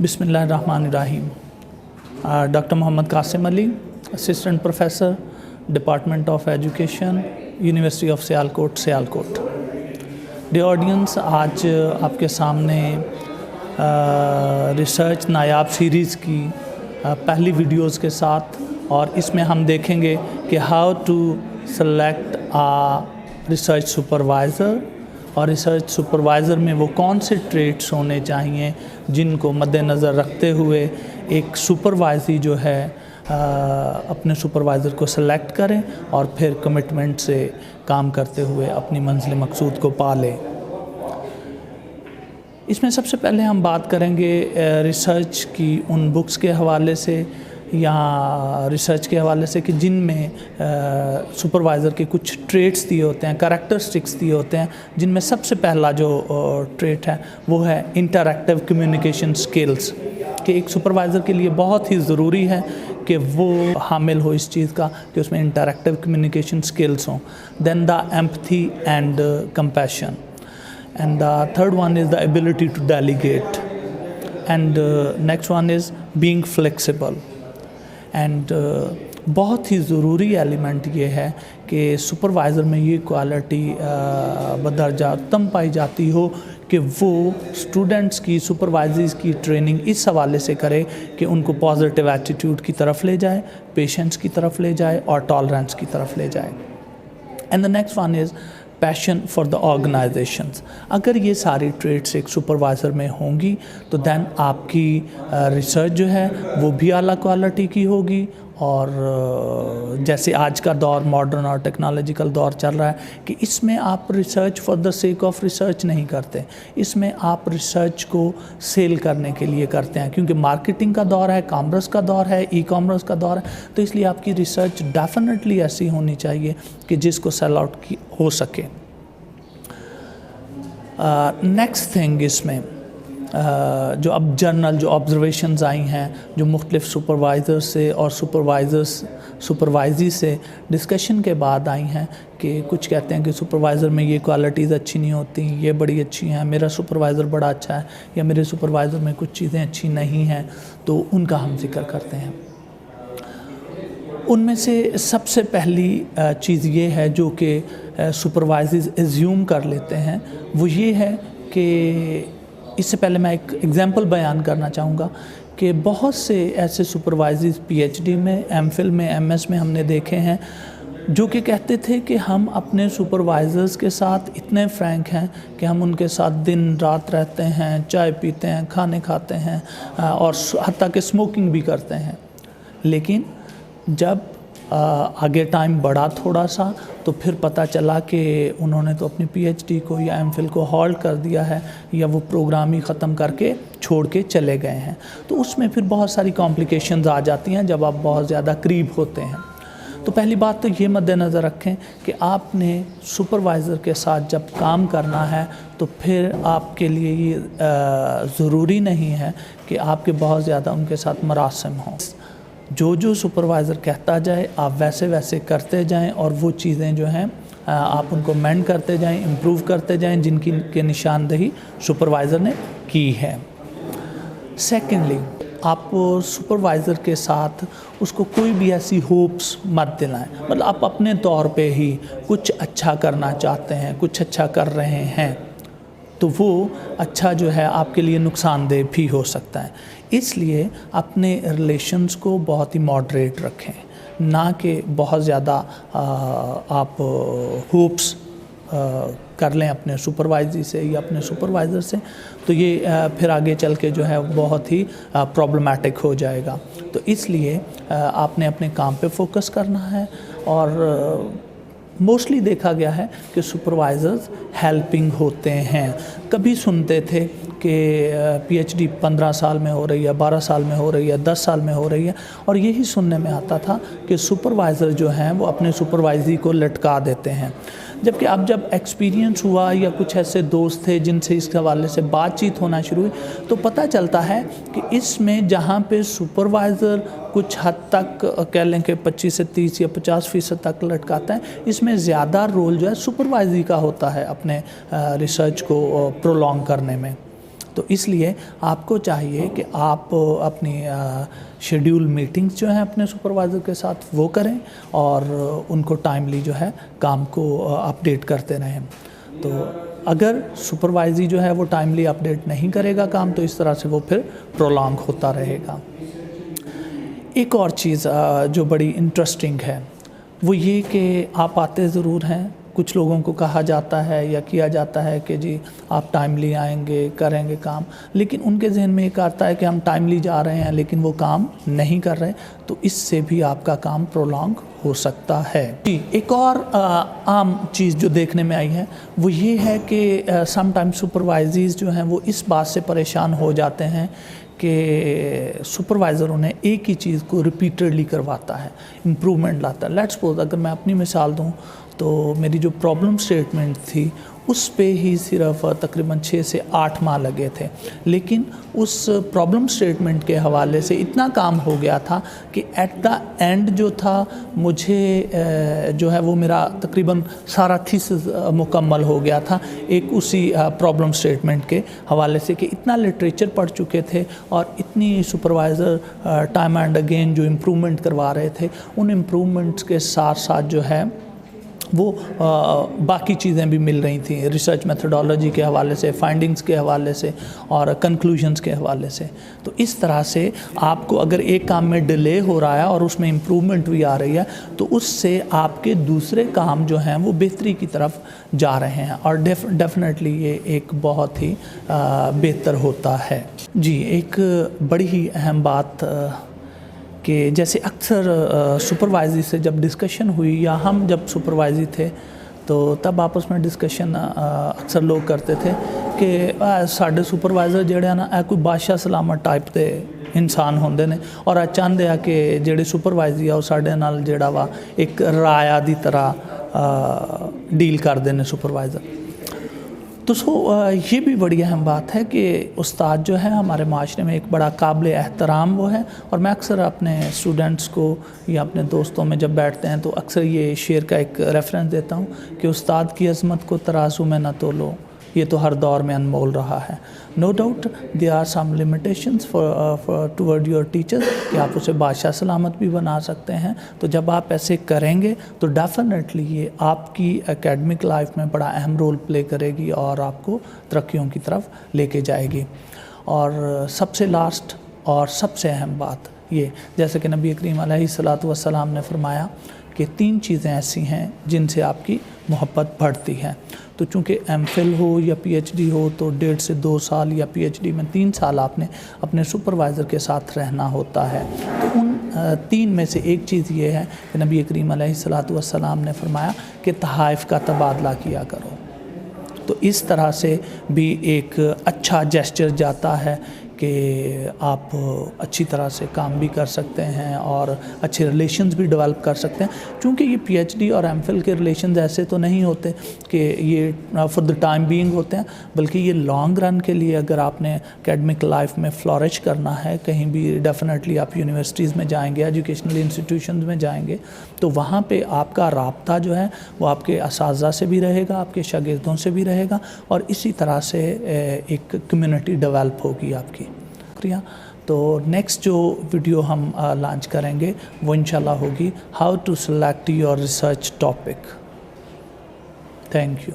बिस्मिल्लाहिर्रहमानिर्रहीम। Doctor Mohammad Qasim Ali, assistant professor, department of education, university of Sialkot. Dear audience, आज आपके सामने रिसर्च नायाब सीरीज़ की पहली वीडियोज़ के साथ, और इसमें हम देखेंगे कि how to select a research supervisor, और रिसर्च सुपरवाइज़र में वो कौन से ट्रेट्स होने चाहिए जिनको मद्देनज़र रखते हुए एक सुपरवाइज़र जो है अपने सुपरवाइज़र को सेलेक्ट करें और फिर कमिटमेंट से काम करते हुए अपनी मंजिल मकसूद को पा लें। इसमें सबसे पहले हम बात करेंगे रिसर्च की उन बुक्स के हवाले से या रिसर्च के हवाले से कि जिनमें सुपरवाइज़र के कुछ ट्रेट्स दिए होते हैं, कैरेक्टरिस्टिक्स दिए होते हैं, जिनमें सबसे पहला जो ट्रेट है वो है इंटरैक्टिव कम्युनिकेशन स्किल्स, कि एक सुपरवाइज़र के लिए बहुत ही ज़रूरी है कि वो हामिल हो इस चीज़ का कि उसमें इंटरैक्टिव कम्युनिकेशन स्किल्स हों। Then the empathy and compassion, and the third one is the ability to delegate, and next one is being flexible, and बहुत ही ज़रूरी एलिमेंट ये है कि सुपरवाइज़र में ये क्वालिटी बदर्जा उत्तम पाई जाती हो कि वो स्टूडेंट्स की सुपरवाइजर्स की ट्रेनिंग इस हवाले से करे कि उनको पॉजिटिव एटीट्यूड की तरफ ले जाए, पेशेंस की तरफ ले जाए और टॉलरेंस की तरफ ले जाए। And the next one is passion for the organisations. अगर ये सारी ट्रेड्स एक सुपरवाइज़र में होंगी तो दैन आपकी रिसर्च जो है वो भी आला क्वालिटी की होगी, और जैसे आज का दौर मॉडर्न और टेक्नोलॉजिकल दौर चल रहा है कि इसमें आप research for the sake of research नहीं करते, इसमें आप रिसर्च को सेल करने के लिए करते हैं, क्योंकि मार्केटिंग का दौर है, कॉमर्स का दौर है, ई कॉमर्स का दौर है, तो इसलिए आपकी रिसर्च डेफिनेटली ऐसी होनी चाहिए कि जिसको सेल आउट की हो सके। नेक्स्ट थिंग, इसमें जो अब जर्नल जो ऑब्जर्वेशंस आई हैं, जो मुख्तलिफ सुपरवाइज़र से और सुपरवाइजी से डिस्कशन के बाद आई हैं, कि कुछ कहते हैं कि सुपरवाइज़र में ये क्वालिटीज़ अच्छी नहीं होती, ये बड़ी अच्छी हैं, मेरा सुपरवाइज़र बड़ा अच्छा है, या मेरे सुपरवाइज़र में कुछ चीज़ें अच्छी नहीं हैं, तो उनका हम जिक्र करते हैं। उनमें से सबसे पहली चीज़ ये है जो कि सुपरवाइजर्स एज्यूम कर लेते हैं, वो ये है कि इससे पहले मैं एक एग्ज़ाम्पल बयान करना चाहूँगा कि बहुत से ऐसे सुपरवाइजर्स पीएचडी में, एमफिल में, एमएस में हमने देखे हैं जो कि कहते थे कि हम अपने सुपरवाइज़र्स के साथ इतने फ्रैंक हैं कि हम उनके साथ दिन रात रहते हैं, चाय पीते हैं, खाने खाते हैं और हत्ता कि स्मोकिंग भी करते हैं। लेकिन जब आगे टाइम बढ़ा थोड़ा सा तो फिर पता चला कि उन्होंने तो अपनी पीएचडी को या एमफिल को हॉल्ट कर दिया है, या वो प्रोग्राम ही ख़त्म करके छोड़ के चले गए हैं। तो उसमें फिर बहुत सारी कॉम्प्लिकेशंस आ जाती हैं जब आप बहुत ज़्यादा करीब होते हैं। तो पहली बात तो ये मद्देनज़र रखें कि आपने सुपरवाइज़र के साथ जब काम करना है तो फिर आपके लिए ये ज़रूरी नहीं है कि आपके बहुत ज़्यादा उनके साथ मरासिम हों। जो सुपरवाइज़र कहता जाए आप वैसे वैसे करते जाएं, और वो चीज़ें जो हैं आप उनको मेंड करते जाएं, इम्प्रूव करते जाएं जिनकी के निशानदेही सुपरवाइज़र ने की है। सेकेंडली, आप सुपरवाइज़र के साथ उसको कोई भी ऐसी होप्स मत दिलाएं, मतलब आप अपने तौर पे ही कुछ अच्छा करना चाहते हैं, कुछ अच्छा कर रहे हैं, तो वो अच्छा जो है आपके लिए नुकसानदेह भी हो सकता है। इसलिए अपने रिलेशंस को बहुत ही मॉडरेट रखें, ना कि बहुत ज़्यादा आप होप्स कर लें अपने सुपरवाइजर से या अपने सुपरवाइज़र से, तो ये फिर आगे चल के जो है बहुत ही प्रॉब्लमेटिक हो जाएगा। तो इसलिए आपने अपने काम पे फोकस करना है, और मोस्टली देखा गया है कि सुपरवाइज़र्स हेल्पिंग होते हैं। कभी सुनते थे कि पीएचडी 15 साल में हो रही है, 12 साल में हो रही है, 10 साल में हो रही है, और यही सुनने में आता था कि सुपरवाइज़र जो हैं वो अपने सुपरवाइजरी को लटका देते हैं। जबकि अब जब एक्सपीरियंस हुआ या कुछ ऐसे दोस्त थे जिनसे इस हवाले से बातचीत होना शुरू हुई, तो पता चलता है कि इसमें जहाँ पे सुपरवाइज़र कुछ हद तक कह लें कि 25 से 30 या 50% तक लटकाता है, इसमें ज़्यादा रोल जो है सुपरवाइजरी का होता है अपने रिसर्च को प्रोलॉन्ग करने में। तो इसलिए आपको चाहिए कि आप अपनी शेड्यूल मीटिंग्स जो हैं अपने सुपरवाइज़र के साथ वो करें और उनको टाइमली जो है काम को अपडेट करते रहें। तो अगर सुपरवाइज़ी जो है वो टाइमली अपडेट नहीं करेगा काम, तो इस तरह से वो फिर प्रोलॉन्ग होता रहेगा। एक और चीज़ जो बड़ी इंटरेस्टिंग है वो ये कि आप आते ज़रूर हैं, कुछ लोगों को कहा जाता है या किया जाता है कि जी आप टाइमली आएंगे, करेंगे काम, लेकिन उनके जहन में एक आता है कि हम टाइमली जा रहे हैं लेकिन वो काम नहीं कर रहे, तो इससे भी आपका काम प्रोलॉन्ग हो सकता है। जी, एक और आम चीज़ जो देखने में आई है वो ये है कि समटाइम्स सुपरवाइज़र्स जो हैं वो इस बात से परेशान हो जाते हैं कि सुपरवाइज़र उन्हें एक ही चीज़ को रिपीटेडली करवाता है, इम्प्रूवमेंट लाता है। लेट्स सपोज अगर मैं अपनी मिसाल दूं तो मेरी जो प्रॉब्लम स्टेटमेंट थी उस पे ही सिर्फ तकरीबन 6 से 8 माह लगे थे, लेकिन उस प्रॉब्लम स्टेटमेंट के हवाले से इतना काम हो गया था कि एट द एंड जो था मुझे जो है वो मेरा तकरीबन सारा थीसिस मुकम्मल हो गया था एक उसी प्रॉब्लम स्टेटमेंट के हवाले से, कि इतना लिटरेचर पढ़ चुके थे और इतनी सुपरवाइज़र टाइम एंड अगेन जो इम्प्रूवमेंट करवा रहे थे, उन इम्प्रूवमेंट्स के साथ साथ जो है वो बाकी चीज़ें भी मिल रही थी, रिसर्च मेथडोलॉजी के हवाले से, फाइंडिंग्स के हवाले से और कंक्लूजन्स के हवाले से। तो इस तरह से आपको अगर एक काम में डिले हो रहा है और उसमें इम्प्रूवमेंट भी आ रही है, तो उससे आपके दूसरे काम जो हैं वो बेहतरी की तरफ जा रहे हैं और डेफिनेटली ये एक बहुत ही बेहतर होता है। जी, एक बड़ी ही अहम बात कि जैसे अक्सर सुपरवाइज़र से जब डिस्कशन हुई या हम जब सुपरवाइज़र थे तो तब आपस में डिस्कशन अक्सर लोग करते थे कि साढ़े सुपरवाइज़र जेड़े ना कोई बादशाह सलामत टाइप के इंसान होंदे ने और चाहते हैं कि जेड़े सुपरवाइज़र आ साढ़े नाल जेड़ा वा एक राया दी तरह डील करते हैं सुपरवाइज़र। तो ये भी बड़ी अहम बात है कि उस्ताद जो है हमारे माशरे में एक बड़ा काबिल एहतराम वो है, और मैं अक्सर अपने स्टूडेंट्स को या अपने दोस्तों में जब बैठते हैं तो अक्सर ये शेर का एक रेफरेंस देता हूँ कि उस्ताद की अज़मत को तराजू में न तोलो, ये तो हर दौर में अनमोल रहा है। No doubt there are some limitations for toward your teacher कि आप उसे बादशाह सलामत भी बना सकते हैं। तो जब आप ऐसे करेंगे तो डेफिनेटली ये आपकी एकेडमिक लाइफ में बड़ा अहम रोल प्ले करेगी और आपको तरक्कियों की तरफ लेके जाएगी। और सबसे लास्ट और सबसे अहम बात ये, जैसे कि नबी करीम अलैहिस्सलातु वस्सलाम ने फरमाया कि 3 चीज़ें ऐसी हैं जिनसे आपकी मोहब्बत बढ़ती है। तो चूँकि एमफिल हो या पीएचडी हो तो 1.5 से 2 साल या पीएचडी में 3 साल आपने अपने सुपरवाइज़र के साथ रहना होता है। तो उन 3 में से एक चीज़ ये है कि नबी करीम अलैहिस्सलातु वस्सलाम ने फरमाया कि तहाइफ़ का तबादला किया करो। तो इस तरह से भी एक अच्छा जेस्चर जाता है कि आप अच्छी तरह से काम भी कर सकते हैं और अच्छे रिलेशंस भी डेवलप कर सकते हैं। क्योंकि ये पीएचडी और एमफिल के रिलेशंस ऐसे तो नहीं होते कि ये फॉर द टाइम बीइंग होते हैं, बल्कि ये लॉन्ग रन के लिए अगर आपने एकेडमिक लाइफ में फ्लॉरिश करना है, कहीं भी डेफिनेटली आप यूनिवर्सिटीज़ में जाएंगे, एजुकेशनल इंस्टीट्यूशंस में जाएंगे, तो वहाँ पे आपका राब्ता जो है वो आपके असातिज़ा से भी रहेगा, आपके शागिर्दों से भी रहेगा और इसी तरह से एक कम्युनिटी डेवलप होगी आपकी। तो नेक्स्ट जो वीडियो हम लॉन्च करेंगे वो इंशाल्लाह होगी how to select your research topic. Thank you.